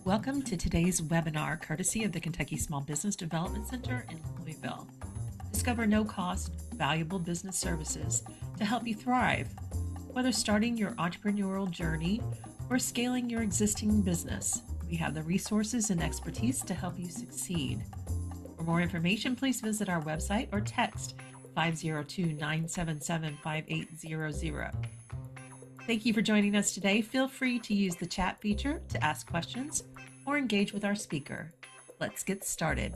Welcome to today's webinar, courtesy of the Kentucky Small Business Development Center in Louisville. Discover no-cost, valuable business services to help you thrive, whether starting your entrepreneurial journey or scaling your existing business. We have the resources and expertise to help you succeed. For more information, please visit our website or text 502-977-5800. Thank you for joining us today. Feel free to use the chat feature to ask questions or engage with our speaker. Let's get started.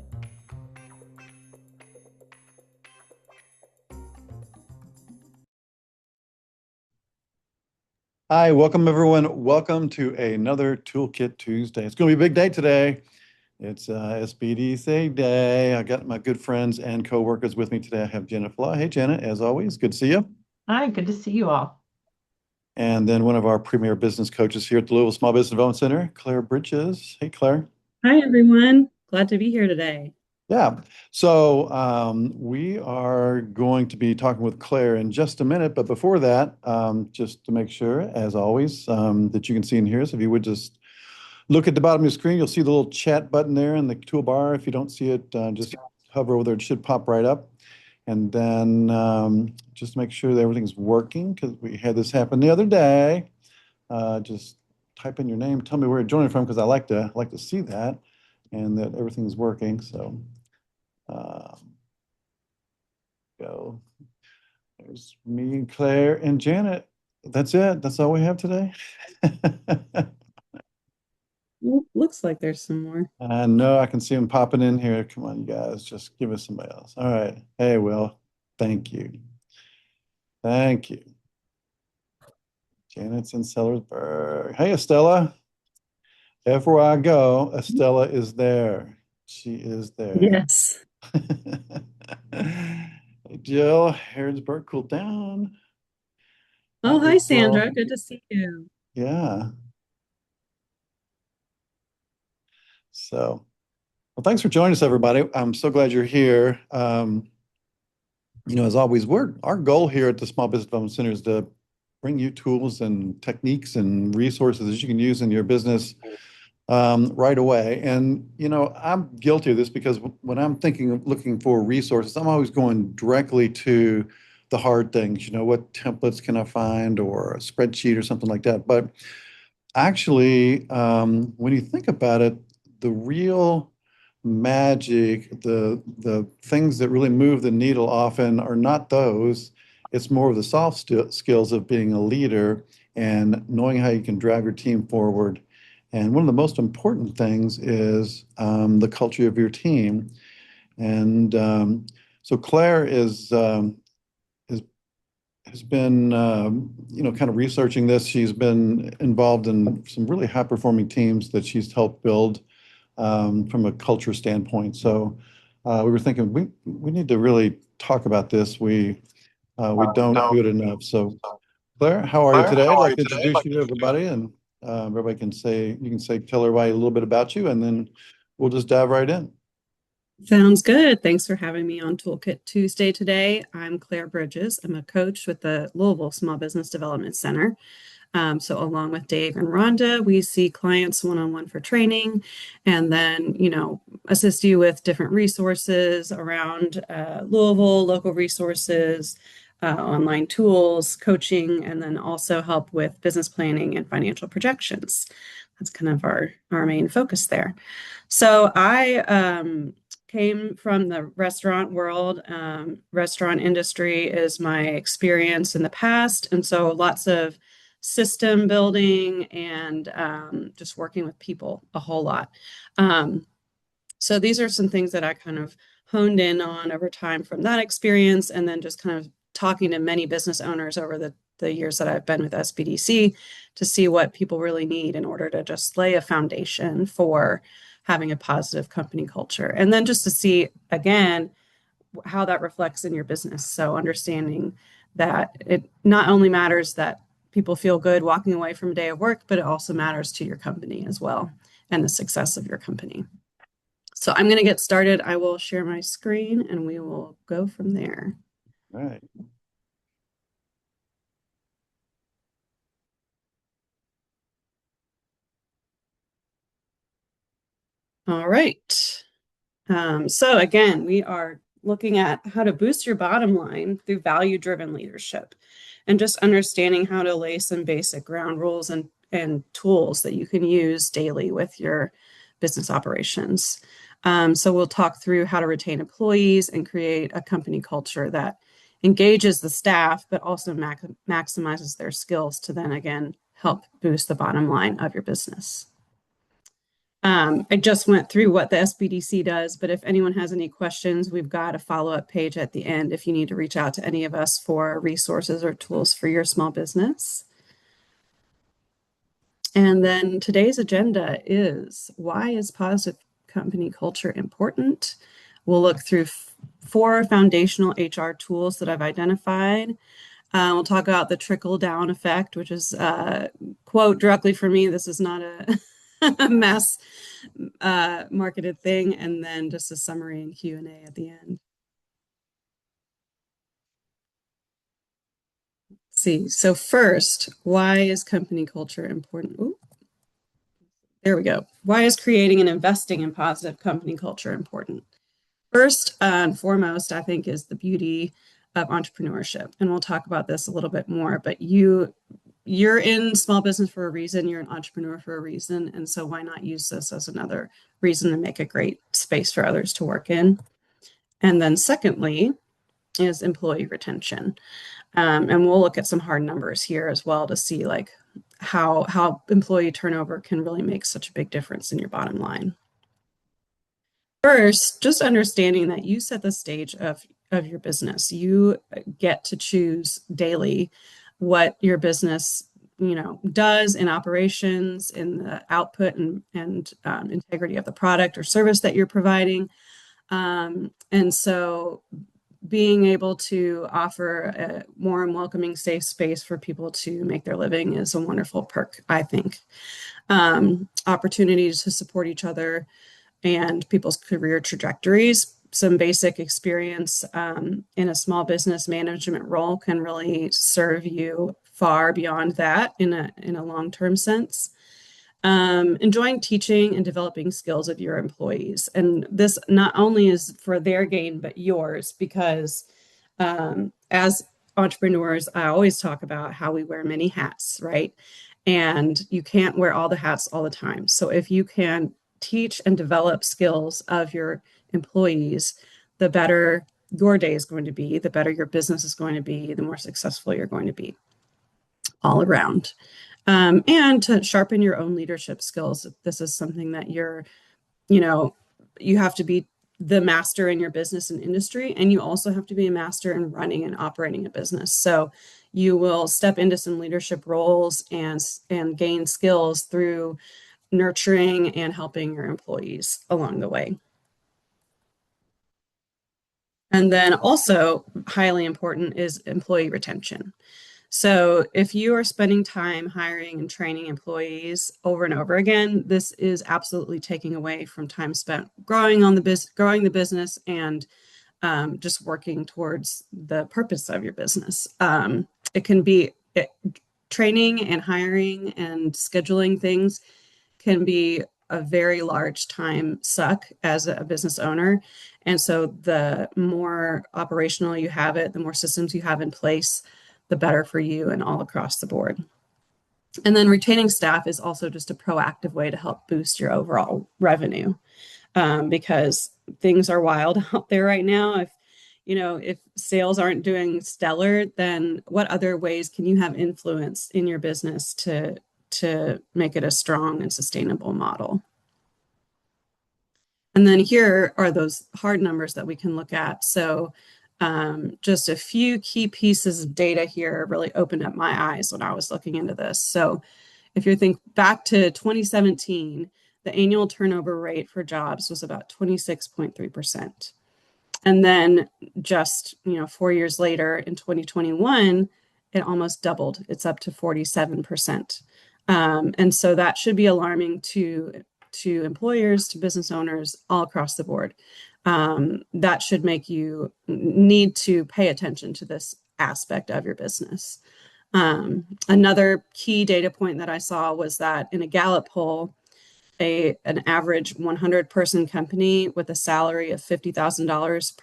Hi, welcome everyone. Welcome to another Toolkit Tuesday. It's going to be a big day today. It's SBDC Day. I got my good friends and co-workers with me today. I have Janet Flaw. Hey, Janet, as always, good to see you. Hi, good to see you all. And then one of our premier business coaches here at the Louisville Small Business Development Center, Claire Bridges. Hey, Claire. Hi, everyone. Glad to be here today. Yeah, so we are going to be talking with Claire in just a minute. But before that, just to make sure, as always, that you can see and hear us, if you would just look at the bottom of your screen, you'll see the little chat button there in the toolbar. If you don't see it, just hover over there. It should pop right up. And then just make sure that everything's working, because we had this happen the other day. Just type in your name, tell me where you're joining from, because I like to see that and that everything's working. So go. There's me and Claire and Janet. That's it. That's all we have today. Looks like there's some more. I know I can see them popping in here. Come on, you guys, just give us somebody else. All right. Hey, Will, thank you. Thank you. Janet's in Sellersburg. Hey, Estella. Everywhere I go, Estella is there. She is there. Yes. Hey, Jill, Harrodsburg, cool down. Oh, hi, April. Sandra. Good to see you. Yeah. So, well, thanks for joining us, everybody. I'm so glad you're here. As always, our goal here at the Small Business Development Center is to bring you tools and techniques and resources that you can use in your business right away. And, I'm guilty of this, because when I'm thinking of looking for resources, I'm always going directly to the hard things, what templates can I find, or a spreadsheet or something like that. But actually, when you think about it, the real magic, the things that really move the needle often are not those. It's more of the soft skills of being a leader and knowing how you can drive your team forward. And one of the most important things is the culture of your team. And so Claire has been, kind of researching this. She's been involved in some really high-performing teams that she's helped build from a culture standpoint. So we were thinking we need to really talk about this. We don't do it enough. So Claire, how are you today? I'd like to introduce you to everybody, and everybody can tell everybody a little bit about you, and then we'll just dive right in. Sounds good. Thanks for having me on Toolkit Tuesday today. I'm Claire Bridges. I'm a coach with the Louisville Small Business Development Center. So along with Dave and Rhonda, we see clients one-on-one for training, and then, assist you with different resources around Louisville, local resources, online tools, coaching, and then also help with business planning and financial projections. That's kind of our main focus there. So I came from the restaurant world. Restaurant industry is my experience in the past, and so lots of system building and just working with people a whole lot. So these are some things that I kind of honed in on over time from that experience, and then just kind of talking to many business owners over the years that I've been with SBDC to see what people really need in order to just lay a foundation for having a positive company culture. And then just to see, again, how that reflects in your business. So understanding that it not only matters that people feel good walking away from a day of work, but it also matters to your company as well and the success of your company. So I'm going to get started. I will share my screen and we will go from there. All right. All right. So again, we are looking at how to boost your bottom line through value-driven leadership and just understanding how to lay some basic ground rules and tools that you can use daily with your business operations. So we'll talk through how to retain employees and create a company culture that engages the staff, but also maximizes their skills to then again help boost the bottom line of your business. I just went through what the SBDC does, but if anyone has any questions, we've got a follow-up page at the end if you need to reach out to any of us for resources or tools for your small business. And then today's agenda is, why is positive company culture important? We'll look through 4 foundational HR tools that I've identified. We'll talk about the trickle-down effect, which is a quote directly from me. This is not a mass marketed thing, and then just a summary and Q&A at the end. Let's see. So first, why is company culture important? Ooh, there we go. Why is creating and investing in positive company culture important? First and foremost, I think, is the beauty of entrepreneurship. And we'll talk about this a little bit more, but you're in small business for a reason, you're an entrepreneur for a reason, and so why not use this as another reason to make a great space for others to work in? And then secondly is employee retention. And we'll look at some hard numbers here as well to see like how employee turnover can really make such a big difference in your bottom line. First, just understanding that you set the stage of your business. You get to choose daily what your business does in operations, in the output and integrity of the product or service that you're providing. And so being able to offer a warm, welcoming, safe space for people to make their living is a wonderful perk, I think. Opportunities to support each other and people's career trajectories. Some basic experience in a small business management role can really serve you far beyond that in a long-term sense. Enjoying teaching and developing skills of your employees. And this not only is for their gain, but yours, because as entrepreneurs, I always talk about how we wear many hats, right? And you can't wear all the hats all the time. So if you can teach and develop skills of your employees, the better your day is going to be, the better your business is going to be, the more successful you're going to be all around. And to sharpen your own leadership skills. This is something that you have to be the master in your business and industry, and you also have to be a master in running and operating a business. So you will step into some leadership roles and gain skills through nurturing and helping your employees along the way. And then also highly important is employee retention. So if you are spending time hiring and training employees over and over again, this is absolutely taking away from time spent growing the business and just working towards the purpose of your business. It can be training and hiring and scheduling things can be a very large time suck as a business owner. And so the more operational you have it, the more systems you have in place, the better for you and all across the board. And then retaining staff is also just a proactive way to help boost your overall revenue because things are wild out there right now. If sales aren't doing stellar, then what other ways can you have influence in your business to make it a strong and sustainable model? And then here are those hard numbers that we can look at. So just a few key pieces of data here really opened up my eyes when I was looking into this. So if you think back to 2017, the annual turnover rate for jobs was about 26.3%. And then just 4 years later in 2021, it almost doubled. It's up to 47%. And so that should be alarming to employers, to business owners all across the board. That should make you need to pay attention to this aspect of your business. Another key data point that I saw was that in a Gallup poll, an average 100-person company with a salary of $50,000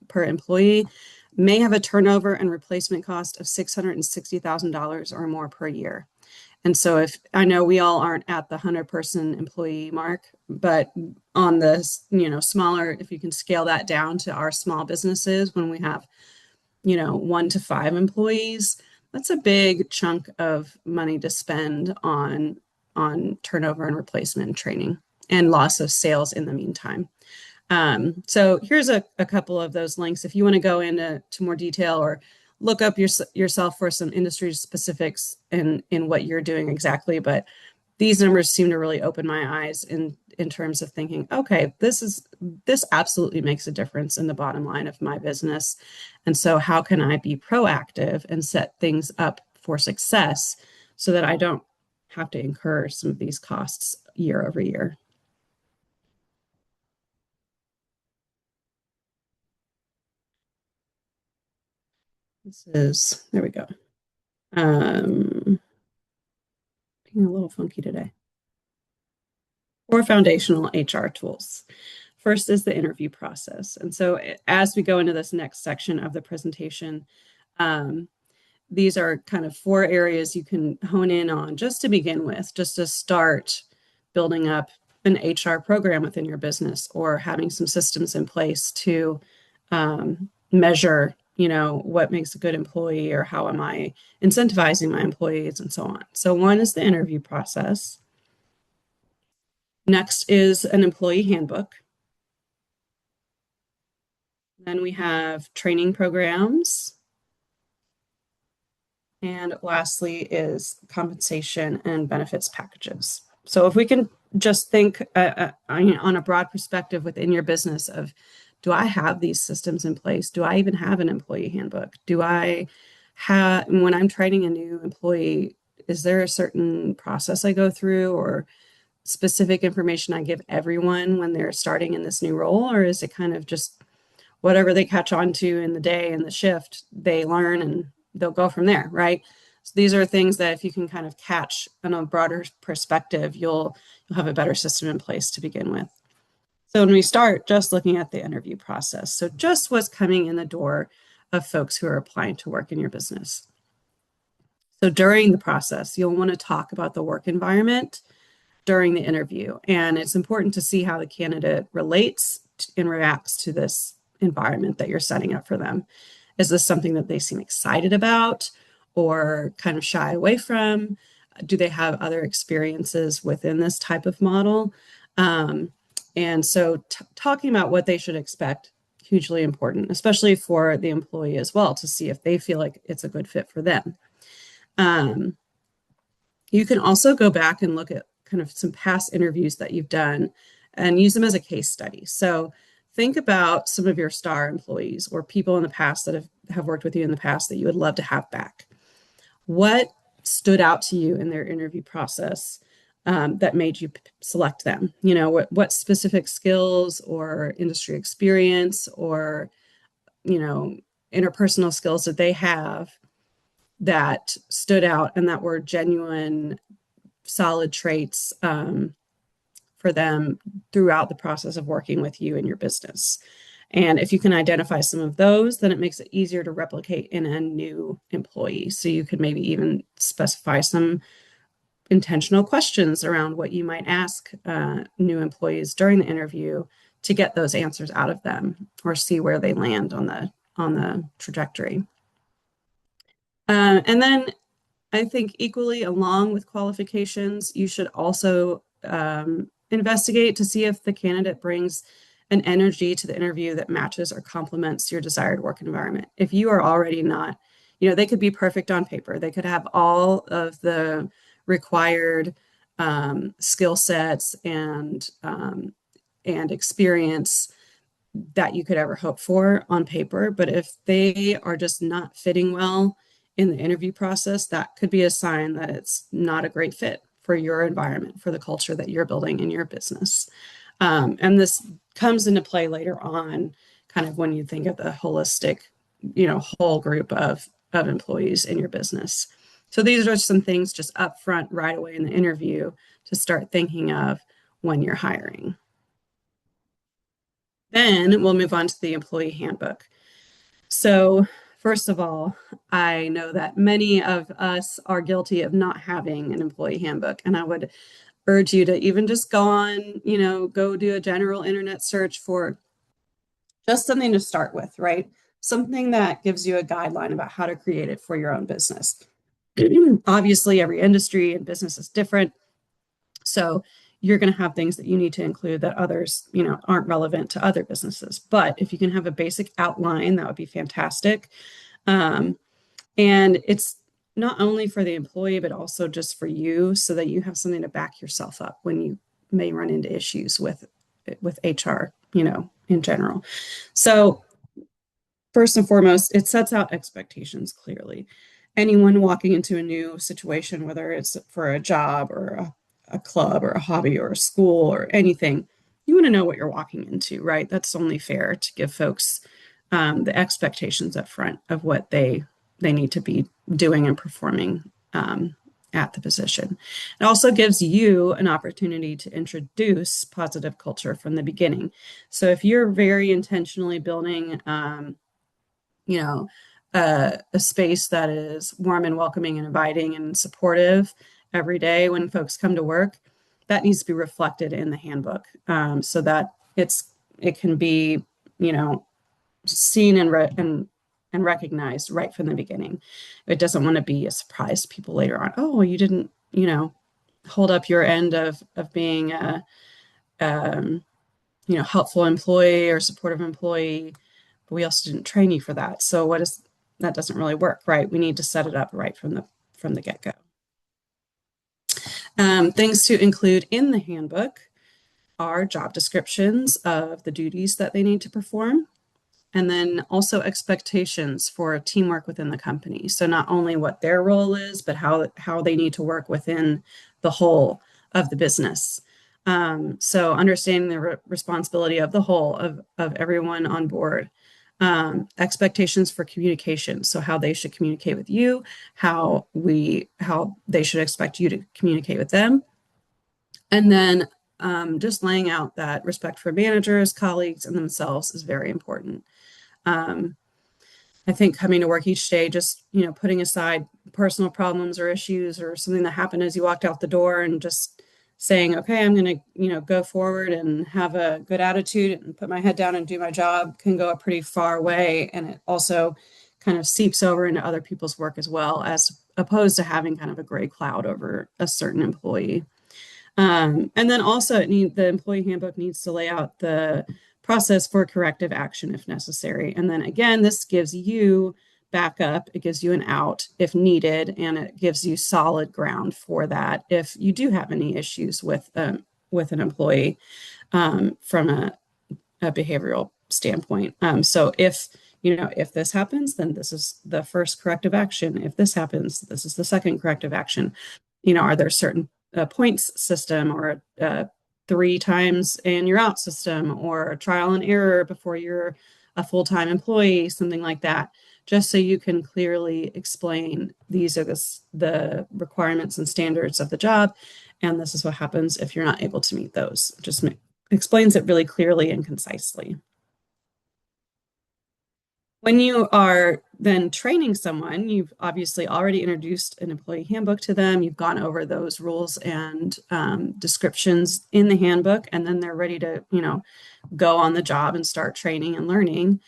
per employee may have a turnover and replacement cost of $660,000 or more per year. And so if I know we all aren't at the 100-person employee mark, but on this, smaller, if you can scale that down to our small businesses when we have, 1 to 5 employees, that's a big chunk of money to spend on turnover and replacement and training and loss of sales in the meantime. So here's a couple of those links if you want to go into more detail or look up yourself for some industry specifics in what you're doing exactly. But these numbers seem to really open my eyes in terms of thinking, okay, this absolutely makes a difference in the bottom line of my business. And so how can I be proactive and set things up for success so that I don't have to incur some of these costs year over year? There we go. Being a little funky today. 4 foundational HR tools. First is the interview process. And so as we go into this next section of the presentation, these are kind of 4 areas you can hone in on just to begin with, just to start building up an HR program within your business or having some systems in place to measure, what makes a good employee or how am I incentivizing my employees and so on. So one is the interview process. Next is an employee handbook. Then we have training programs. And lastly is compensation and benefits packages. So if we can just think on a broad perspective within your business of, do I have these systems in place? Do I even have an employee handbook? Do I have, when I'm training a new employee, is there a certain process I go through or specific information I give everyone when they're starting in this new role? Or is it kind of just whatever they catch on to in the day and the shift, they learn and they'll go from there, right? So these are things that if you can kind of catch on a broader perspective, you'll have a better system in place to begin with. So when we start just looking at the interview process, so just what's coming in the door of folks who are applying to work in your business. So during the process, you'll want to talk about the work environment during the interview. And it's important to see how the candidate relates and reacts to this environment that you're setting up for them. Is this something that they seem excited about or kind of shy away from? Do they have other experiences within this type of model? And so talking about what they should expect, hugely important, especially for the employee as well, to see if they feel like it's a good fit for them. You can also go back and look at kind of some past interviews that you've done and use them as a case study. So think about some of your star employees or people in the past that have worked with you in the past that you would love to have back. What stood out to you in their interview process that made you select them? What specific skills or industry experience or, interpersonal skills that they have that stood out and that were genuine, solid traits for them throughout the process of working with you in your business. And if you can identify some of those, then it makes it easier to replicate in a new employee. So you could maybe even specify some intentional questions around what you might ask new employees during the interview to get those answers out of them or see where they land on the trajectory. And then I think equally along with qualifications, you should also investigate to see if the candidate brings an energy to the interview that matches or complements your desired work environment. If you are already not, they could be perfect on paper. They could have all of the required skill sets and experience that you could ever hope for on paper. But if they are just not fitting well in the interview process, that could be a sign that it's not a great fit for your environment, for the culture that you're building in your business. And this comes into play later on, kind of when you think of the holistic, whole group of employees in your business. So these are some things just up front right away in the interview to start thinking of when you're hiring. Then we'll move on to the employee handbook. So, first of all, I know that many of us are guilty of not having an employee handbook, and I would urge you to even just go on, go do a general internet search for just something to start with, right? Something that gives you a guideline about how to create it for your own business. Obviously, every industry and business is different. So you're going to have things that you need to include that others, aren't relevant to other businesses. But if you can have a basic outline, that would be fantastic. And it's not only for the employee, but also just for you so that you have something to back yourself up when you may run into issues with HR, in general. So first and foremost, it sets out expectations clearly. Anyone walking into a new situation, whether it's for a job or a club or a hobby or a school or anything, you want to know what you're walking into, right? That's only fair to give folks the expectations up front of what they need to be doing and performing at the position. It also gives you an opportunity to introduce positive culture from the beginning. So if you're very intentionally building, a space that is warm and welcoming and inviting and supportive every day when folks come to work, that needs to be reflected in the handbook so that it can be, seen and recognized right from the beginning. It doesn't want to be a surprise to people later on. Oh, you didn't, hold up your end of being a helpful employee or supportive employee, but we also didn't train you for that. So that doesn't really work, right? We need to set it up right from the get-go. Things to include in the handbook are job descriptions of the duties that they need to perform, and then also expectations for teamwork within the company. So not only what their role is, but how they need to work within the whole of the business. So understanding the responsibility of the whole of everyone on board. Expectations for communication. So how they should communicate with you, how they should expect you to communicate with them. And then just laying out that respect for managers, colleagues, and themselves is very important. I think coming to work each day, just, putting aside personal problems or issues or something that happened as you walked out the door and just saying, okay, I'm going to, go forward and have a good attitude and put my head down and do my job can go a pretty far way. And it also kind of seeps over into other people's work as well, as opposed to having kind of a gray cloud over a certain employee. And then also the employee handbook needs to lay out the process for corrective action if necessary. And then again, this gives you backup, it gives you an out if needed, and it gives you solid ground for that if you do have any issues with an employee from a behavioral standpoint. So if this happens, then this is the first corrective action. If this happens, this is the second corrective action. Are there certain points system or 3 times and you're out system or trial and error before you're a full-time employee, something like that, just so you can clearly explain these are the requirements and standards of the job, and this is what happens if you're not able to meet those. Just explains it really clearly and concisely. When you are then training someone, you've obviously already introduced an employee handbook to them. You've gone over those rules and descriptions in the handbook, and then they're ready to, go on the job and start training and learning.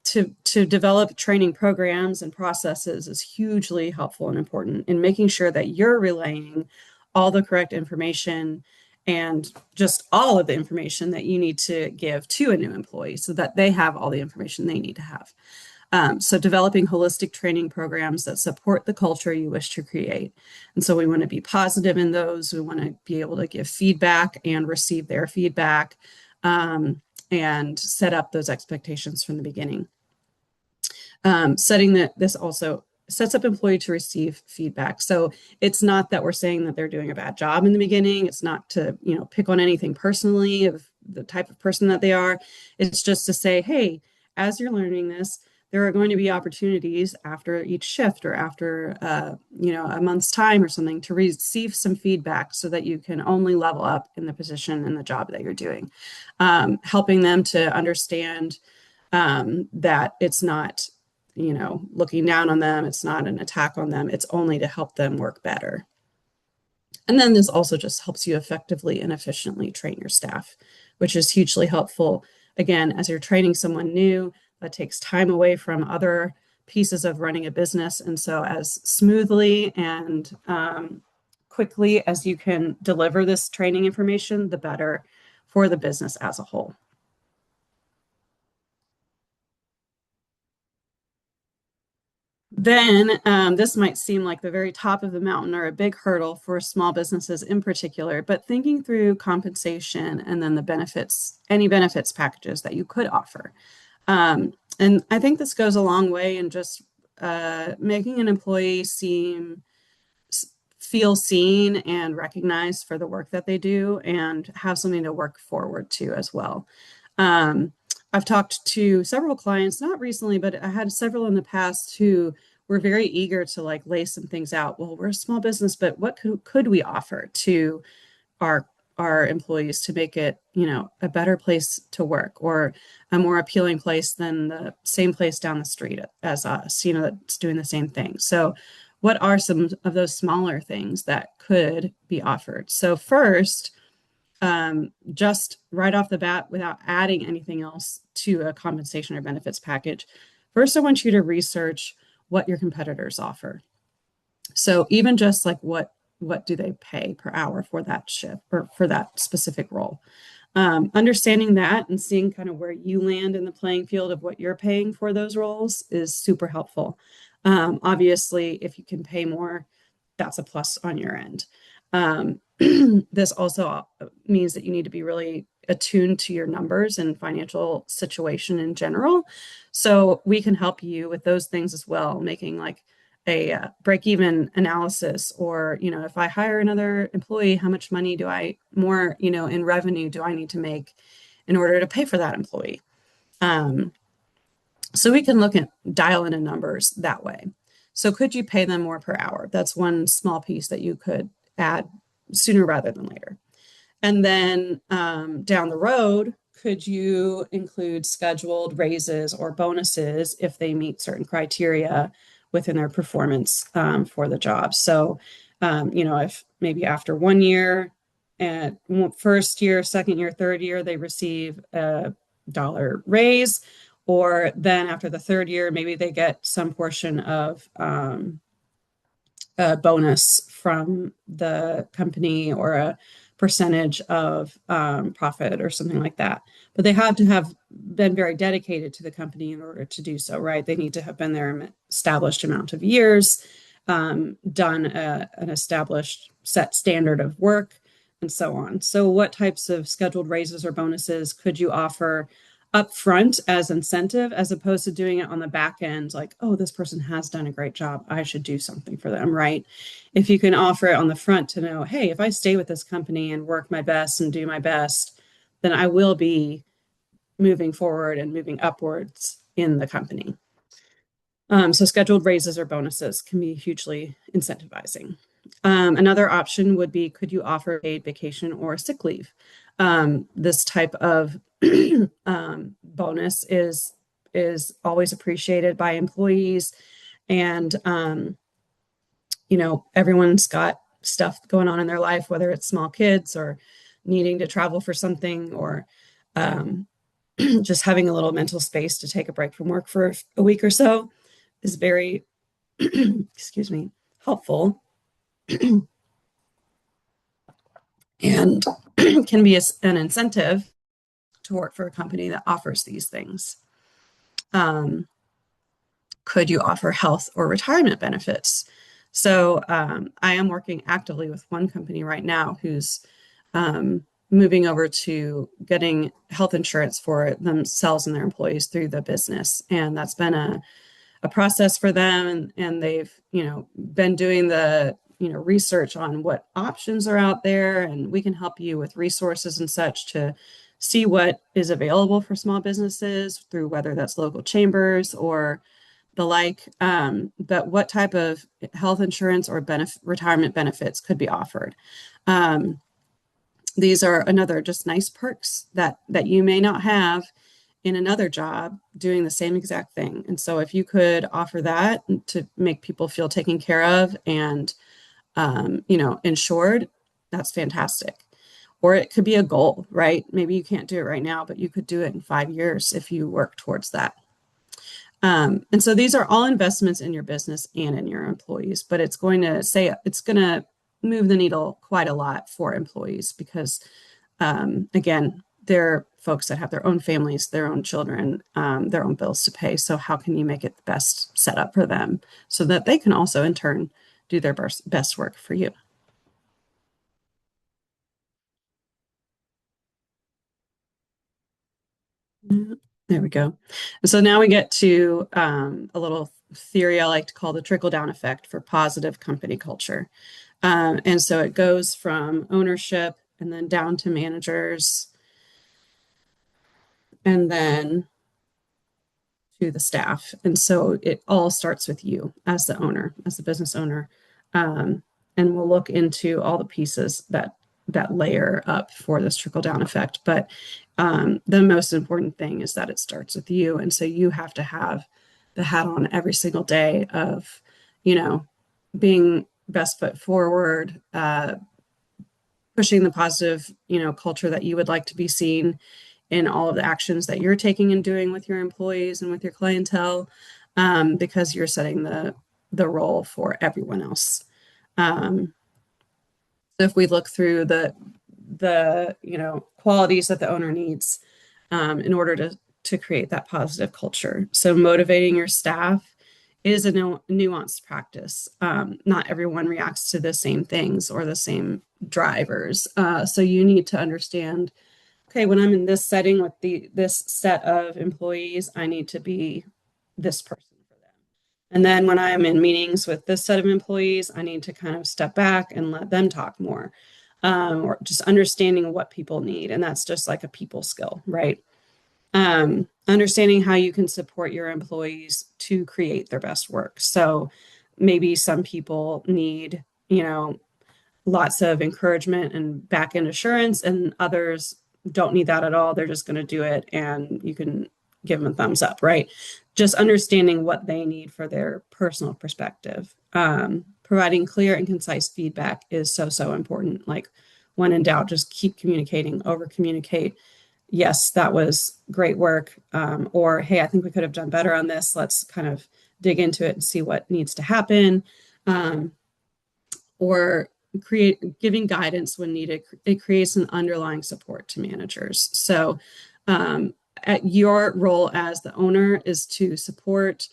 To develop training programs and processes is hugely helpful and important in making sure that you're relaying all the correct information and just all of the information that you need to give to a new employee so that they have all the information they need to have. So developing holistic training programs that support the culture you wish to create. And so we want to be positive in those. We want to be able to give feedback and receive their feedback and set up those expectations from the beginning. This also sets up employee to receive feedback. So it's not that we're saying that they're doing a bad job in the beginning. It's not to, pick on anything personally of the type of person that they are. It's just to say, hey, as you're learning this, there are going to be opportunities after each shift or after a month's time or something to receive some feedback so that you can only level up in the position and the job that you're doing. Helping them to understand that it's not, looking down on them, it's not an attack on them, it's only to help them work better. And then this also just helps you effectively and efficiently train your staff, which is hugely helpful. Again, as you're training someone new, that takes time away from other pieces of running a business. And so as smoothly and quickly as you can deliver this training information, the better for the business as a whole. Then this might seem like the very top of the mountain or a big hurdle for small businesses in particular, but thinking through compensation and then the benefits, any benefits packages that you could offer. And I think this goes a long way in just making an employee feel seen and recognized for the work that they do and have something to work forward to as well. I've talked to several clients, not recently, but I had several in the past who were very eager to like lay some things out. Well, we're a small business, but what could we offer to our employees to make it, a better place to work or a more appealing place than the same place down the street as us, that's doing the same thing. So what are some of those smaller things that could be offered? So first, just right off the bat, without adding anything else to a compensation or benefits package, first I want you to research what your competitors offer. So even just like what do they pay per hour for that shift or for that specific role? Understanding that and seeing kind of where you land in the playing field of what you're paying for those roles is super helpful. Obviously, if you can pay more, that's a plus on your end. This also means that you need to be really attuned to your numbers and financial situation in general. So we can help you with those things as well, making like a break-even analysis, or, if I hire another employee, how much money do I more, in revenue do I need to make in order to pay for that employee? So we can look at dial in numbers that way. So could you pay them more per hour? That's one small piece that you could add sooner rather than later. And then down the road, could you include scheduled raises or bonuses if they meet certain criteria within their performance for the job? So, if maybe after 1 year and first year, second year, third year, they receive a $1 raise, or then after the third year, maybe they get some portion of a bonus from the company or a percentage of profit or something like that. But they have to have been very dedicated to the company in order to do so, right? They need to have been there an established amount of years, done an established set standard of work, and so on. So what types of scheduled raises or bonuses could you offer upfront as incentive, as opposed to doing it on the back end, like, oh, this person has done a great job, I should do something for them, right? If you can offer it on the front to know, hey, if I stay with this company and work my best and do my best, then I will be moving forward and moving upwards in the company. So scheduled raises or bonuses can be hugely incentivizing. Another option would be, could you offer paid vacation or sick leave? This type of bonus is always appreciated by employees, and everyone's got stuff going on in their life, whether it's small kids or needing to travel for something, or just having a little mental space to take a break from work for a week or so is very excuse me, helpful and can be an incentive to work for a company that offers these things. Could you offer health or retirement benefits? So I am working actively with one company right now who's moving over to getting health insurance for themselves and their employees through the business. And that's been a process for them. And they've, been doing the, research on what options are out there, and we can help you with resources and such to see what is available for small businesses through whether that's local chambers or the like, but what type of health insurance or retirement benefits could be offered. These are another just nice perks that you may not have in another job doing the same exact thing. And so if you could offer that to make people feel taken care of and insured, that's fantastic. Or it could be a goal, right? Maybe you can't do it right now, but you could do it in 5 years if you work towards that. And so these are all investments in your business and in your employees, but it's going to move the needle quite a lot for employees because, again, they're folks that have their own families, their own children, their own bills to pay. So how can you make it the best setup for them so that they can also in turn do their best work for you? There we go. And so now we get to a little theory I like to call the trickle-down effect for positive company culture. And so it goes from ownership and then down to managers and then to the staff. And so it all starts with you as the owner, as the business owner. And we'll look into all the pieces that layer up for this trickle-down effect. But the most important thing is that it starts with you. And so you have to have the hat on every single day of, being best foot forward, pushing the positive, culture that you would like to be seen in all of the actions that you're taking and doing with your employees and with your clientele, because you're setting the role for everyone else. So if we look through the qualities that the owner needs in order to create that positive culture. So motivating your staff is a nuanced practice. Not everyone reacts to the same things or the same drivers. So you need to understand, okay, when I'm in this setting with this set of employees, I need to be this person for them. And then when I'm in meetings with this set of employees, I need to kind of step back and let them talk more. Or just understanding what people need. And that's just like a people skill, right? Understanding how you can support your employees to create their best work. So maybe some people need, lots of encouragement and back end assurance, and others don't need that at all. They're just going to do it and you can give them a thumbs up, right? Just understanding what they need for their personal perspective. Providing clear and concise feedback is so important. Like when in doubt, just keep communicating, over communicate. Yes, that was great work. Or, hey, I think we could have done better on this. Let's kind of dig into it and see what needs to happen. Or giving guidance when needed. It creates an underlying support to managers. So your role as the owner is to support,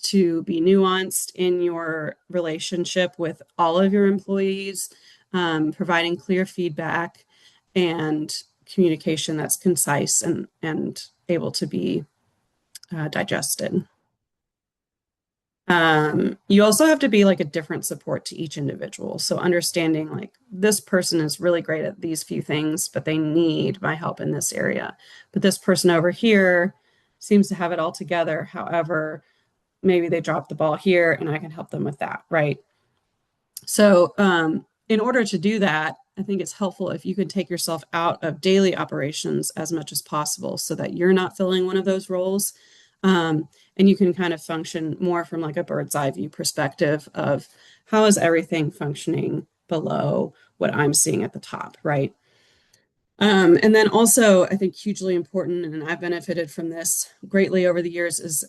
to be nuanced in your relationship with all of your employees, providing clear feedback and communication that's concise and able to be digested. You also have to be like a different support to each individual. So understanding like this person is really great at these few things, but they need my help in this area. But this person over here seems to have it all together. However, maybe they dropped the ball here and I can help them with that, right? So in order to do that, I think it's helpful if you can take yourself out of daily operations as much as possible so that you're not filling one of those roles. And you can kind of function more from like a bird's eye view perspective of how is everything functioning below what I'm seeing at the top, right? And then also, I think hugely important, and I've benefited from this greatly over the years, is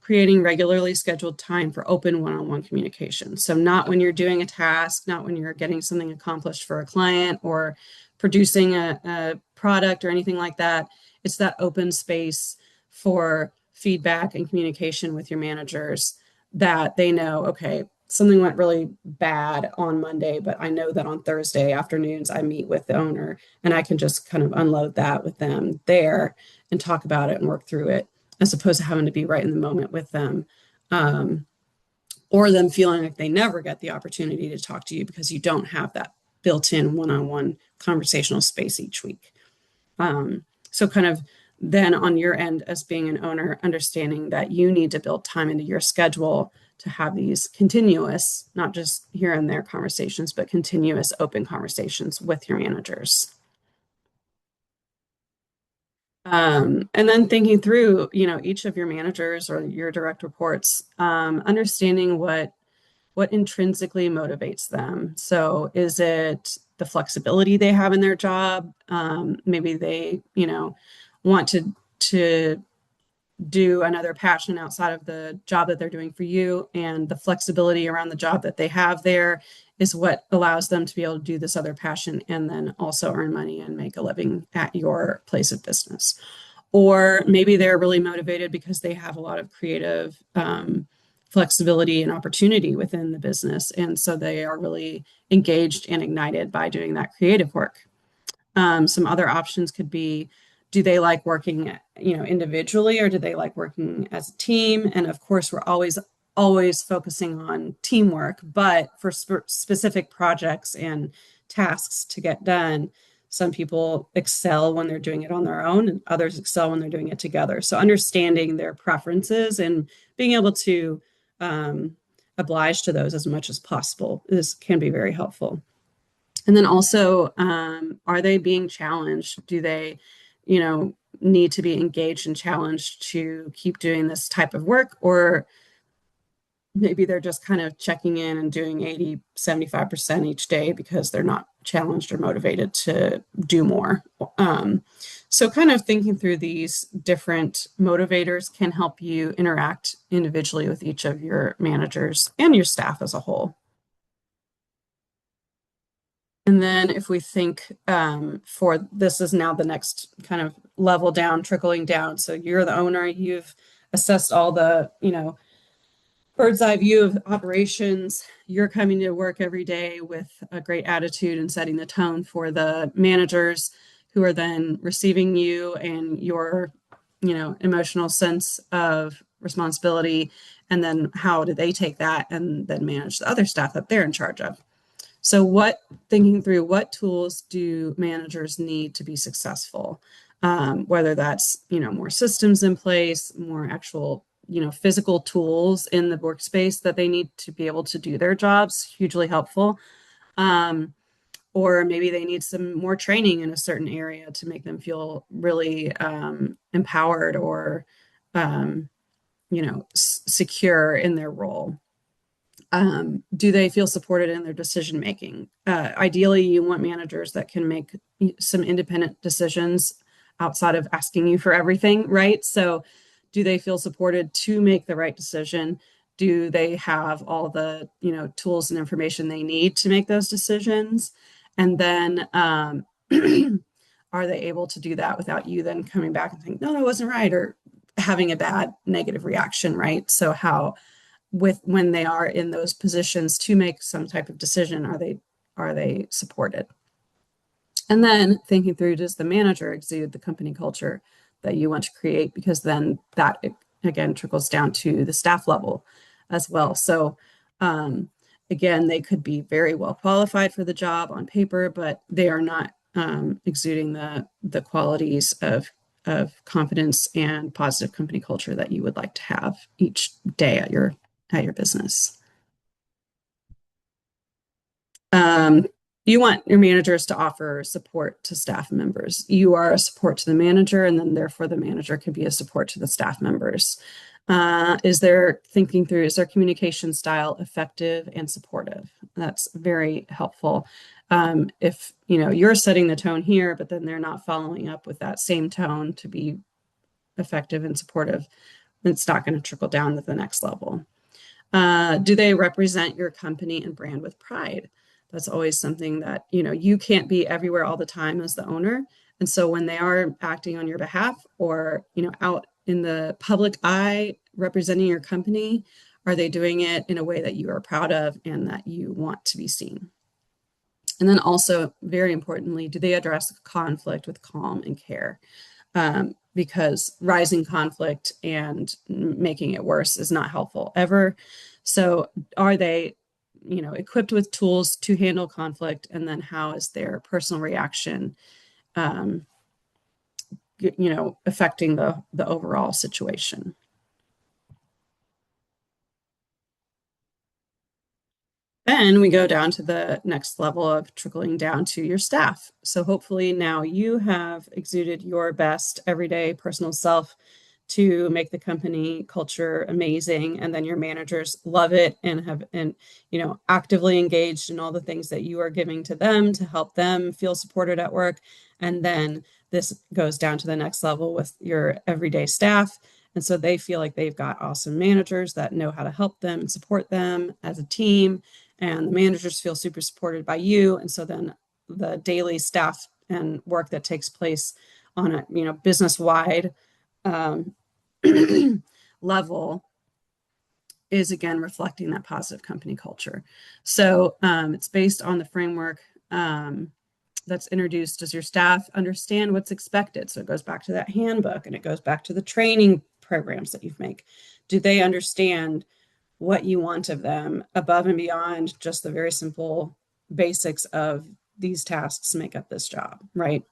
creating regularly scheduled time for open one-on-one communication. So not when you're doing a task, not when you're getting something accomplished for a client or producing a product or anything like that. It's that open space for feedback and communication with your managers that they know, okay, something went really bad on Monday, but I know that on Thursday afternoons I meet with the owner and I can just kind of unload that with them there and talk about it and work through it, as opposed to having to be right in the moment with them, or them feeling like they never get the opportunity to talk to you because you don't have that built-in one-on-one conversational space each week. So kind of then on your end as being an owner, understanding that you need to build time into your schedule to have these continuous, not just here and there conversations, but continuous open conversations with your managers. And then thinking through, each of your managers or your direct reports, understanding what intrinsically motivates them. So is it the flexibility they have in their job? Maybe they, want to do another passion outside of the job that they're doing for you, and the flexibility around the job that they have there is what allows them to be able to do this other passion and then also earn money and make a living at your place of business. Or maybe they're really motivated because they have a lot of creative flexibility and opportunity within the business, and so they are really engaged and ignited by doing that creative work. Some other options could be, do they like working, individually, or do they like working as a team? And of course, we're always focusing on teamwork, but for specific projects and tasks to get done, some people excel when they're doing it on their own, and others excel when they're doing it together. So understanding their preferences and being able to oblige to those as much as possible can be very helpful. And then also, are they being challenged? Do they, need to be engaged and challenged to keep doing this type of work? Or maybe they're just kind of checking in and doing 80, 75% each day because they're not challenged or motivated to do more. So kind of thinking through these different motivators can help you interact individually with each of your managers and your staff as a whole. And then if we think for this is now the next kind of level down, trickling down. So you're the owner, you've assessed all the, bird's eye view of operations. You're coming to work every day with a great attitude and setting the tone for the managers who are then receiving you and your, emotional sense of responsibility. And then how do they take that and then manage the other staff that they're in charge of? So thinking through what tools do managers need to be successful? Whether that's, more systems in place, more actual, physical tools in the workspace that they need to be able to do their jobs, hugely helpful. Or maybe they need some more training in a certain area to make them feel really empowered or, secure in their role. Do they feel supported in their decision making? Ideally, you want managers that can make some independent decisions outside of asking you for everything, right? So do they feel supported to make the right decision? Do they have all the, tools and information they need to make those decisions? And then are they able to do that without you then coming back and saying, no, that wasn't right, or having a bad negative reaction, right? So when they are in those positions to make some type of decision, are they supported? And then thinking through, does the manager exude the company culture that you want to create? Because then that again trickles down to the staff level as well. So again, they could be very well qualified for the job on paper, but they are not exuding the qualities of confidence and positive company culture that you would like to have each day at your business. You want your managers to offer support to staff members. You are a support to the manager, and then therefore the manager can be a support to the staff members. Is their communication style effective and supportive? That's very helpful. If you're setting the tone here, but then they're not following up with that same tone to be effective and supportive, it's not going to trickle down to the next level. Do they represent your company and brand with pride? That's always something that, you can't be everywhere all the time as the owner. And so when they are acting on your behalf or, out in the public eye representing your company, are they doing it in a way that you are proud of and that you want to be seen? And then also, very importantly, do they address conflict with calm and care? Because rising conflict and making it worse is not helpful ever. So are they, equipped with tools to handle conflict? And then how is their personal reaction affecting the overall situation. Then we go down to the next level of trickling down to your staff. So hopefully now you have exuded your best everyday personal self to make the company culture amazing, and then your managers love it and have actively engaged in all the things that you are giving to them to help them feel supported at work. And then this goes down to the next level with your everyday staff. And so they feel like they've got awesome managers that know how to help them and support them as a team. And the managers feel super supported by you. And so then the daily staff and work that takes place on a business-wide level is again reflecting that positive company culture. So it's based on the framework that's introduced. Does your staff understand what's expected? So it goes back to that handbook, and it goes back to the training programs that you make. Do they understand what you want of them above and beyond just the very simple basics of these tasks make up this job, right?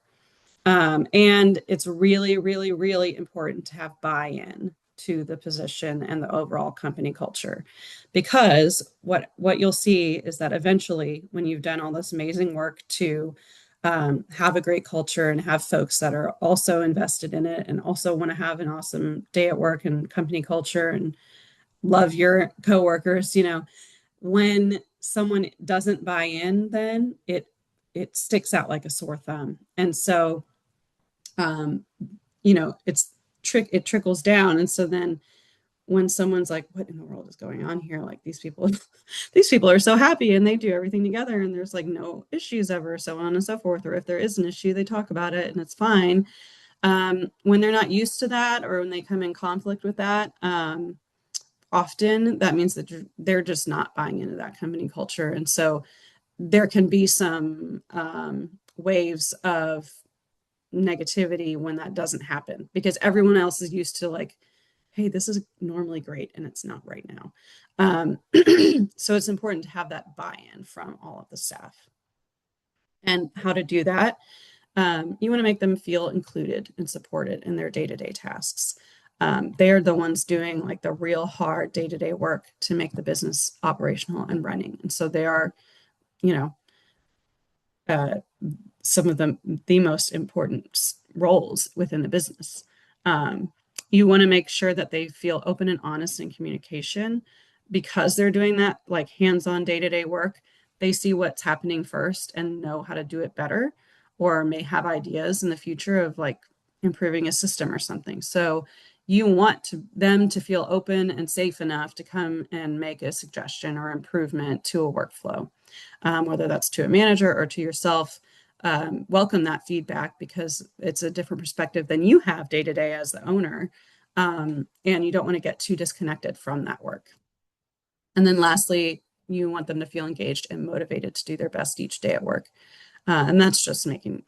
And it's really, really, really important to have buy-in to the position and the overall company culture, because what you'll see is that eventually, when you've done all this amazing work to have a great culture and have folks that are also invested in it and also want to have an awesome day at work and company culture and love your coworkers, when someone doesn't buy in, then it sticks out like a sore thumb. And so it trickles down. And so then when someone's like, what in the world is going on here? Like these people are so happy and they do everything together and there's like no issues ever, so on and so forth. Or if there is an issue, they talk about it and it's fine. When they're not used to that, or when they come in conflict with that, often that means that they're just not buying into that company culture. And so there can be some waves of negativity when that doesn't happen, because everyone else is used to like, hey, this is normally great and it's not right now. So it's important to have that buy-in from all of the staff. And how to do that, you want to make them feel included and supported in their day-to-day tasks. They're the ones doing like the real hard day-to-day work to make the business operational and running. And so they are, some of the most important roles within the business. You want to make sure that they feel open and honest in communication, because they're doing that like hands-on day-to-day work. They see what's happening first and know how to do it better, or may have ideas in the future of like improving a system or something. So you want them to feel open and safe enough to come and make a suggestion or improvement to a workflow, whether that's to a manager or to yourself. Welcome that feedback, because it's a different perspective than you have day to day as the owner. And you don't want to get too disconnected from that work. And then lastly, you want them to feel engaged and motivated to do their best each day at work. And that's just making,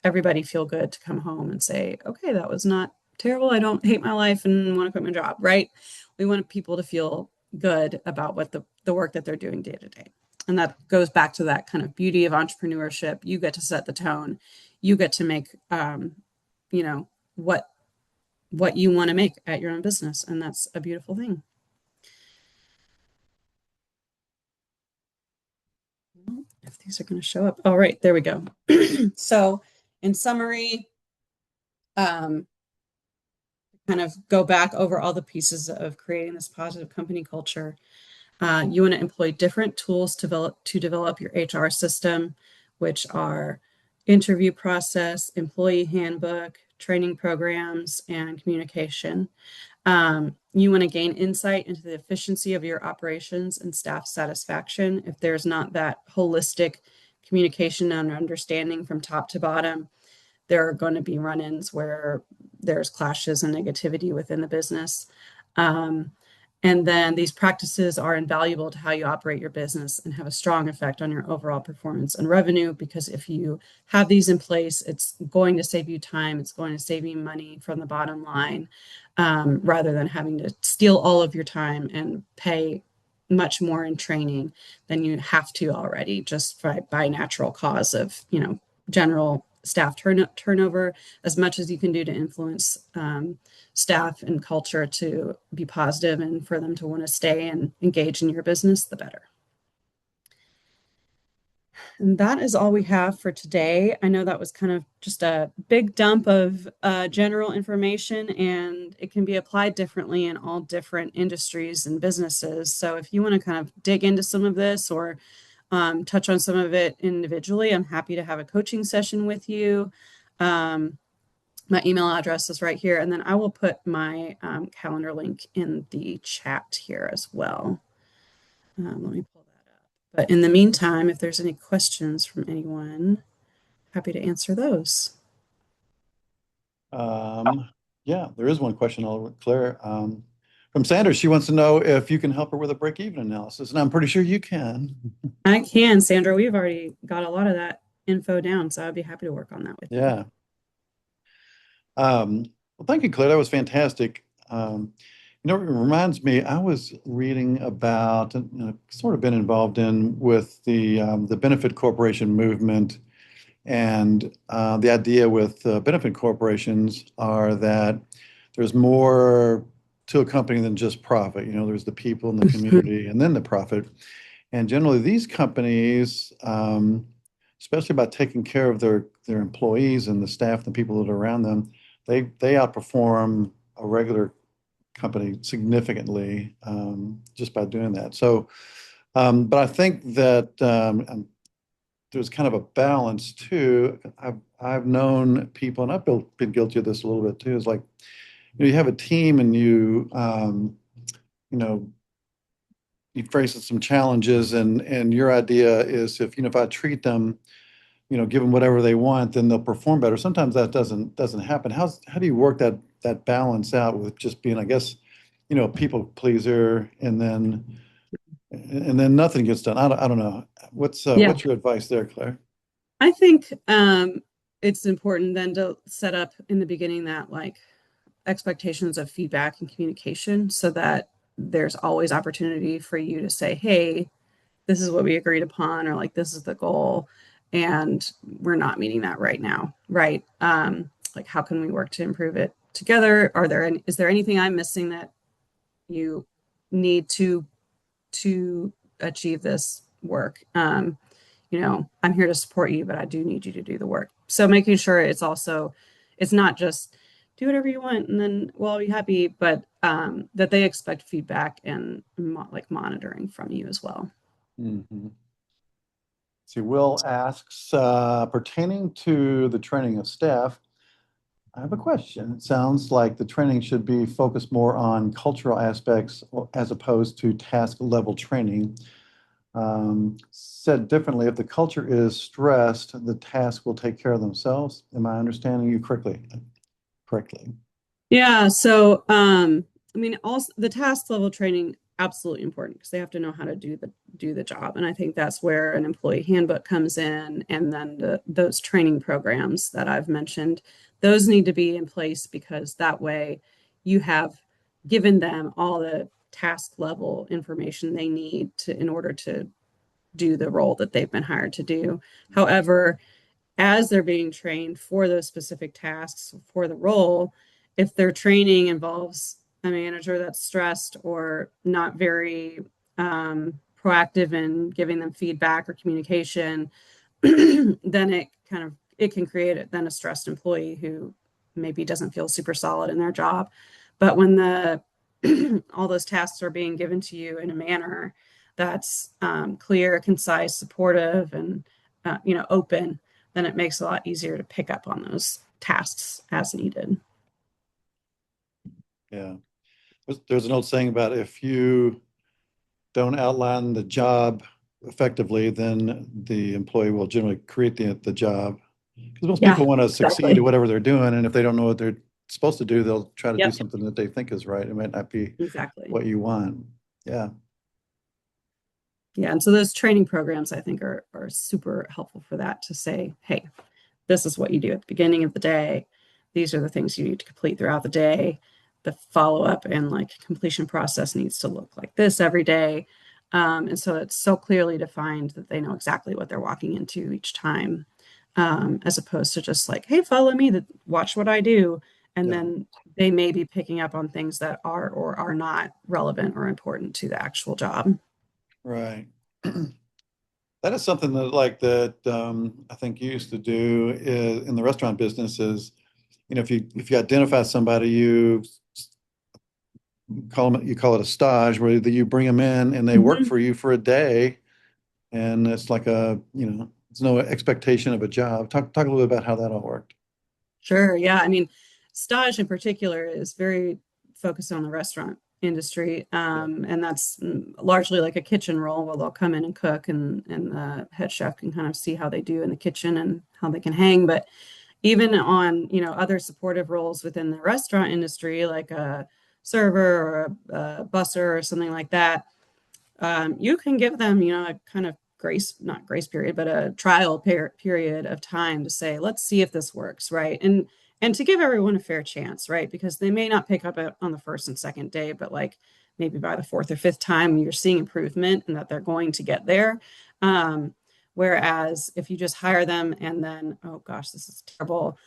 everybody feel good to come home and say, okay, that was not terrible. I don't hate my life and want to quit my job, right? We want people to feel good about what the work that they're doing day to day. And that goes back to that kind of beauty of entrepreneurship. You get to set the tone. You get to make, what you want to make at your own business. And that's a beautiful thing. If these are going to show up. All right, there we go. So in summary, kind of go back over all the pieces of creating this positive company culture. You want to employ different tools to develop your HR system, which are interview process, employee handbook, training programs, and communication. You want to gain insight into the efficiency of your operations and staff satisfaction. If there's not that holistic communication and understanding from top to bottom, there are going to be run-ins where there's clashes and negativity within the business. And then these practices are invaluable to how you operate your business and have a strong effect on your overall performance and revenue, because if you have these in place, it's going to save you time, it's going to save you money from the bottom line, rather than having to steal all of your time and pay much more in training than you have to already, just by natural cause of, general staff turnover as much as you can do to influence staff and culture to be positive and for them to want to stay and engage in your business, the better. And that is all we have for today. I know that was kind of just a big dump of general information, and it can be applied differently in all different industries and businesses. So if you want to kind of dig into some of this or touch on some of it individually, I'm happy to have a coaching session with you. My email address is right here, and then I will put my calendar link in the chat here as well. Let me pull that up. But in the meantime, if there's any questions from anyone, happy to answer those. Yeah, there is one question, Claire. From Sanders, she wants to know if you can help her with a break-even analysis, and I'm pretty sure you can. I can, Sandra. We've already got a lot of that info down, so I'd be happy to work on that with you. Yeah. Well, thank you, Claire. That was fantastic. It reminds me, I was reading about, sort of been involved in with the benefit corporation movement, and the idea with benefit corporations are that there's more to a company than just profit. There's the people in the community and then the profit. And generally, these companies, especially by taking care of their employees and the staff, the people that are around them, they outperform a regular company significantly just by doing that. So, but I think that there's kind of a balance too. I've known people, and I've been guilty of this a little bit too. It's like, you have a team and you face some challenges, and your idea is if I treat them, give them whatever they want, then they'll perform better. Sometimes that doesn't happen. How do you work that balance out with just being, I guess, a people pleaser, and then nothing gets done? I don't know. What's your advice there, Claire? I think it's important then to set up in the beginning that like expectations of feedback and communication, so that there's always opportunity for you to say, hey, this is what we agreed upon, or like, this is the goal, and we're not meeting that right now. Right. Like, how can we work to improve it together? Is there anything I'm missing that you need to achieve this work? I'm here to support you, but I do need you to do the work. So making sure it's not just do whatever you want and then we'll all be happy, but that they expect feedback and monitoring from you as well. Mm-hmm. See, Will asks, pertaining to the training of staff, I have a question. It sounds like the training should be focused more on cultural aspects as opposed to task level training. Said differently, if the culture is stressed, the task will take care of themselves. Am I understanding you correctly? Yeah. So, also the task level training, absolutely important, because they have to know how to do the job. And I think that's where an employee handbook comes in. And then those training programs that I've mentioned, those need to be in place, because that way you have given them all the task level information they need in order to do the role that they've been hired to do. However, as they're being trained for those specific tasks for the role, if their training involves a manager that's stressed or not very proactive in giving them feedback or communication, then it can create a stressed employee who maybe doesn't feel super solid in their job. But when all those tasks are being given to you in a manner that's clear, concise, supportive, and open, then it makes it a lot easier to pick up on those tasks as needed. Yeah. There's an old saying about, if you don't outline the job effectively, then the employee will generally create the job. Because most people want to succeed at whatever they're doing, and if they don't know what they're supposed to do, they'll try to do something that they think is right. It might not be what you want. Yeah. Yeah, and so those training programs, I think, are super helpful for that, to say, hey, this is what you do at the beginning of the day. These are the things you need to complete throughout the day. The follow-up and completion process needs to look like this every day. And so it's so clearly defined that they know exactly what they're walking into each time. as opposed to just like, hey, follow me, watch what I do. And Yeah, then they may be picking up on things that are or are not relevant or important to the actual job. right. That is something that I think you used to do in the restaurant business is, if you identify somebody, you call it a stage where you bring them in and they work Mhm. for you for a day, and it's like there's no expectation of a job. Talk a little bit about how that all worked. Sure. Yeah. I mean, Stage in particular is very focused on the restaurant industry. Yeah. And that's largely like a kitchen role where they'll come in and cook, and the head chef can kind of see how they do in the kitchen and how they can hang. But even on, other supportive roles within the restaurant industry, like a server or a busser or something like that, you can give them, a kind of not grace period, but a trial period of time to say, let's see if this works, right? And to give everyone a fair chance, right? Because they may not pick up it on the first and second day, but like maybe by the fourth or fifth time, you're seeing improvement and that they're going to get there. Whereas if you just hire them and then, oh gosh, this is terrible,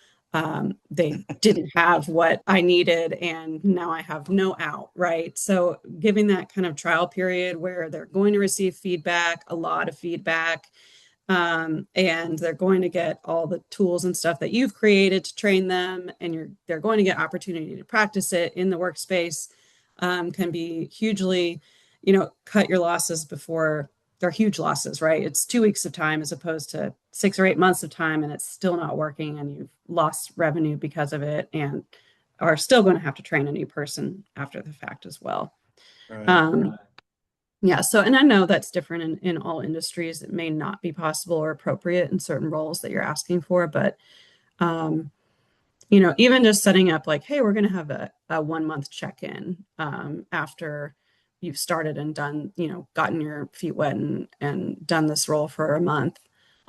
they didn't have what I needed, and now I have no out, right? So giving that kind of trial period where they're going to receive feedback, a lot of feedback, and they're going to get all the tools and stuff that you've created to train them, and they're going to get opportunity to practice it in the workspace, can be hugely, cut your losses before they're huge losses, right? It's 2 weeks of time as opposed to 6 or 8 months of time, and it's still not working, and you've lost revenue because of it, and are still going to have to train a new person after the fact as well. Right. Um, yeah, so, and I know that's different in all industries. It may not be possible or appropriate in certain roles that you're asking for, but um, even just setting up like, hey, we're going to have a 1 month check-in after you've started and done, gotten your feet wet and done this role for a month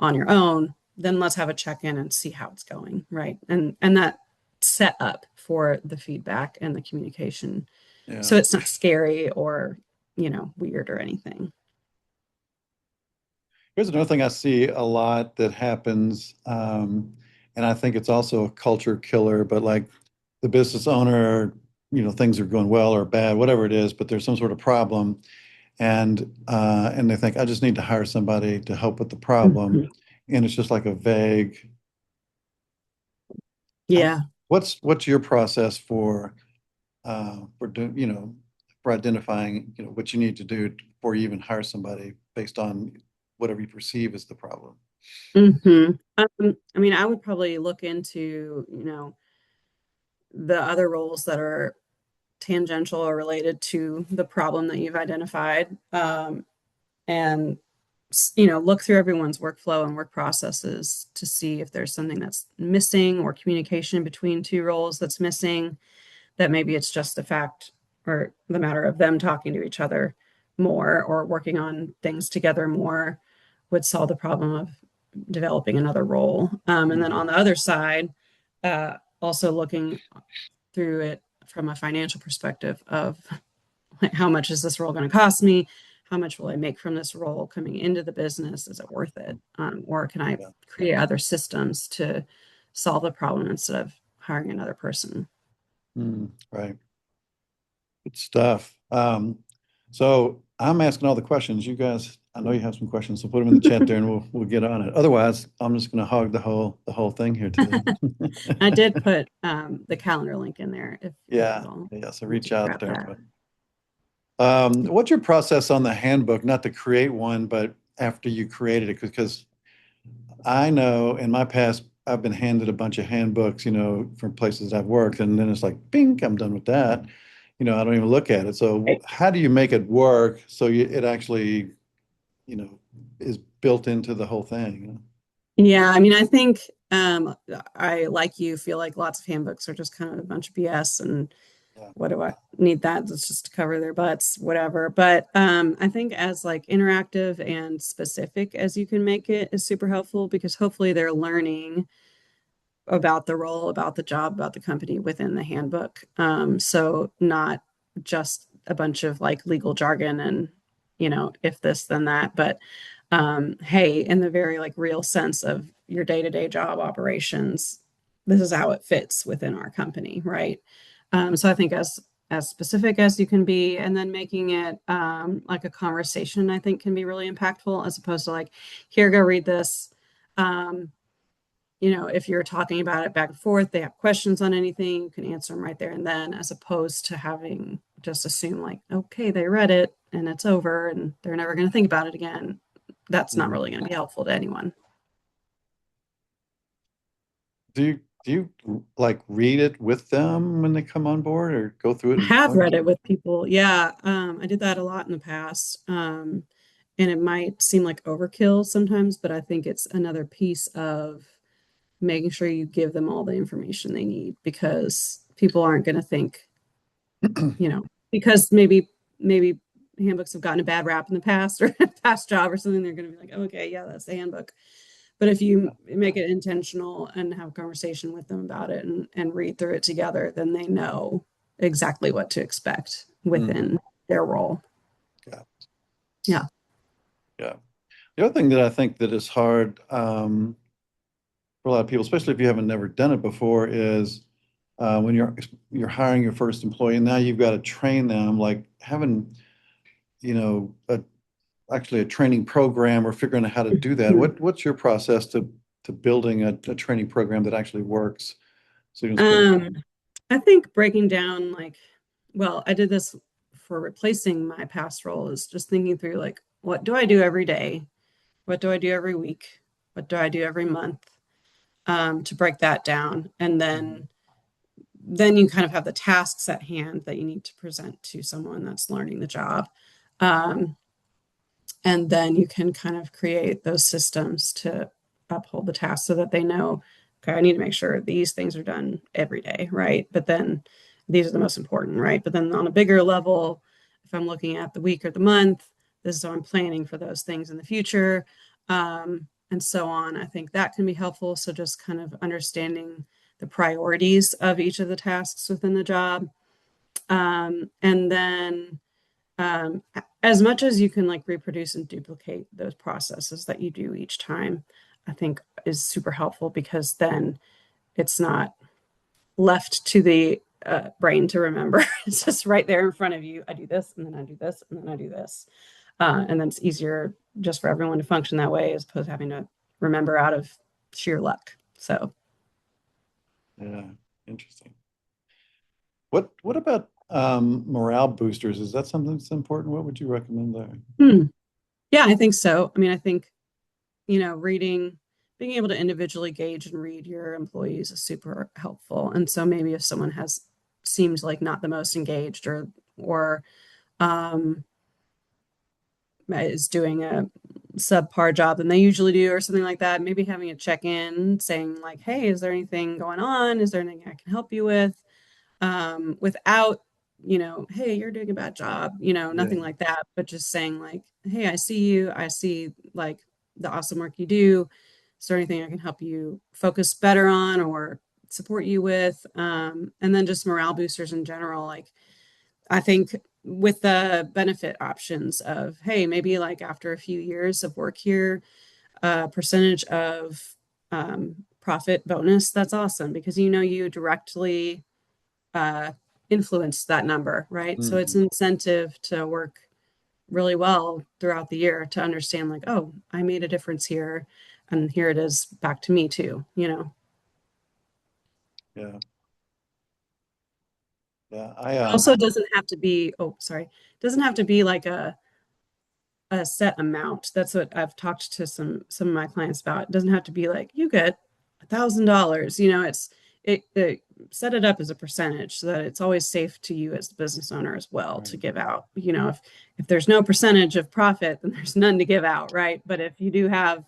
on your own, then let's have a check-in and see how it's going, right? And that set up for the feedback and the communication. So Yeah. it's not scary or, weird or anything. Here's another thing I see a lot that happens, and I think it's also a culture killer, but like the business owner, things are going well or bad, whatever it is, but there's some sort of problem, and they think, I just need to hire somebody to help with the problem. Mhm. And it's just like a vague, how, Yeah. what's your process for doing, for identifying, what you need to do before you even hire somebody based on whatever you perceive as the problem? I mean, I would probably look into, the other roles that are tangential or related to the problem that you've identified, and look through everyone's workflow and work processes to see if there's something that's missing or communication between two roles that's missing, that maybe it's just the fact or the matter of them talking to each other more or working on things together more would solve the problem of developing another role. And then on Mhm. the other side, also looking through it from a financial perspective of like, how much is this role going to cost me? How much will I make from this role coming into the business? Is it worth it? Or can I Yeah. create other systems to solve the problem instead of hiring another person? Right. Good stuff. So I'm asking all the questions. You guys, I know you have some questions, so put them in the chat there and we'll get on it. Otherwise, I'm just gonna hog the whole thing here today. I did put the calendar link in there if you Yeah, all yeah. So want reach to out grab there. that. But what's your process on the handbook? Not to create one, but after you created it, because I know in my past I've been handed a bunch of handbooks, from places I've worked, and then it's like, bing, I'm done with that. I don't even look at it. So how do you make it work so it actually, you know, is built into the whole thing? Yeah, I mean, I think I, like you, feel like lots of handbooks are just kind of a bunch of BS, and Yeah. what do I need that? It's just to cover their butts, whatever. But I think as like interactive and specific as you can make it is super helpful, because hopefully they're learning about the role, about the job, about the company within the handbook. So not just a bunch of like legal jargon and, if this, then that, but hey, in the very like real sense of your day-to-day job operations, this is how it fits within our company, right? So I think as specific as you can be, and then making it like a conversation, I think can be really impactful as opposed to like, here, go read this. Um, if you're talking about it back and forth, they have questions on anything, you can answer them right there and then, as opposed to having just assume like, okay, they read it and it's over and they're never going to think about it again. That's not really going to be helpful to anyone. Do you like read it with them when they come on board or go through it I and have point read them? it with people. Yeah, I did that a lot in the past. And it might seem like overkill sometimes, but I think it's another piece of making sure you give them all the information they need because people aren't going to think, because maybe handbooks have gotten a bad rap in the past or past job or something, they're going to be like, okay, yeah, that's the handbook. But if you make it intentional and have a conversation with them about it and read through it together, then they know exactly what to expect Mm, within their role. yeah, Yeah. yeah. The other thing that I think that is hard for a lot of people, especially if you haven't never done it before, is when you're hiring your first employee, and now you've got to train them, like having, you know, actually a training program or figuring out how to do that. Mhm. What's your process to building a training program that actually works? So you can, Um, I think breaking down I did this for replacing my past role is just thinking through like, what do I do every day? What do I do every week? What do I do every month? To break that down. And Mhm. then you kind of have the tasks at hand that you need to present to someone that's learning the job. Um, and then you can kind of create those systems to uphold the task so that they know, okay, I need to make sure these things are done every day, right? But then these are the most important, right? But then on a bigger level, if I'm looking at the week or the month, this is how I'm planning for those things in the future, and so on. I think that can be helpful. So just kind of understanding the priorities of each of the tasks within the job. And then as much as you can like reproduce and duplicate those processes that you do each time, I think is super helpful because then it's not left to the brain to remember. It's just right there in front of you. I do this, and then I do this, and then I do this. And then it's easier just for everyone to function that way as opposed to having to remember out of sheer luck. So, Yeah, interesting. What about morale boosters? Is that something that's important? What would you recommend there? hmm. Yeah, I think so. I mean, I think reading, being able to individually gauge and read your employees is super helpful. And so maybe if someone has seems like not the most engaged or um, is doing a subpar job than they usually do or something like that, maybe having a check-in saying like, hey, is there anything going on? Is there anything I can help you with? Without, hey, you're doing a bad job, Yeah, nothing like that, but just saying like, hey, I see you. I see like the awesome work you do. Is there anything I can help you focus better on or support you with? And then just morale boosters in general. Like, I think with the benefit options of, hey, maybe like after a few years of work here, a percentage of profit bonus, that's awesome because you directly uh, influence that number, right? So it's mhm. an incentive to work really well throughout the year to understand, like, oh, I made a difference here, and here it is back to me too. Yeah, yeah. Also doesn't have to be, oh, sorry, doesn't have to be like a set amount. That's what I've talked to some of my clients about. It doesn't have to be like you get $1,000. It set it up as a percentage so that it's always safe to you as the business owner as well to Right. give out. If there's no percentage of profit, then there's none to give out, right? But if you do have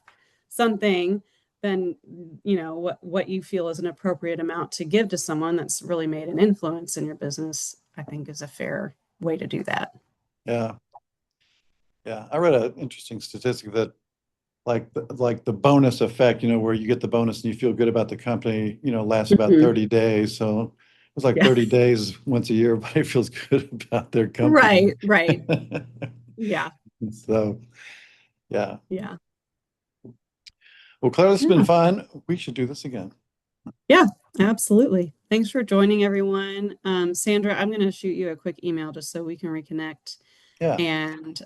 something, then what you feel is an appropriate amount to give to someone that's really made an influence in your business, I think is a fair way to do that. Yeah, yeah. I read an interesting statistic that like the bonus effect, where you get the bonus and you feel good about the company, lasts about Mhm. 30 days. So it's like Yeah. 30 days once a year, everybody feels good about their company. Right, right. Yeah, So, yeah. yeah. Well, Claire, this has been Yeah. fun. We should do this again. Absolutely. Thanks for joining, everyone. Sandra, I'm going to shoot you a quick email just so we can reconnect. Yeah. And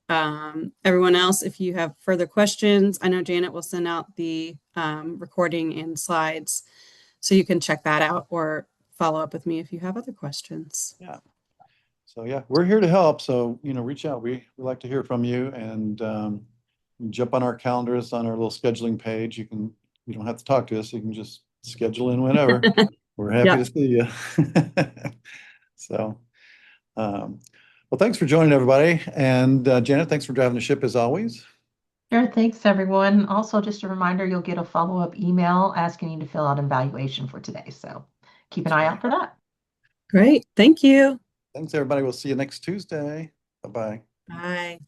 everyone else, if you have further questions, I know Janet will send out the recording and slides so you can check that out or follow up with me if you have other questions. Yeah. So yeah, we're here to help. So, reach out. We like to hear from you, and jump on our calendars on our little scheduling page. You don't have to talk to us. You can just schedule in whenever. We're happy Yeah. to see you. So, well, thanks for joining, everybody. And Janet, thanks for driving the ship as always. Sure, thanks everyone. Also, just a reminder, you'll get a follow-up email asking you to fill out an evaluation for today. So keep an eye out for that. Great. Thank you. Thanks, everybody. We'll see you next Tuesday. Bye-bye. Bye.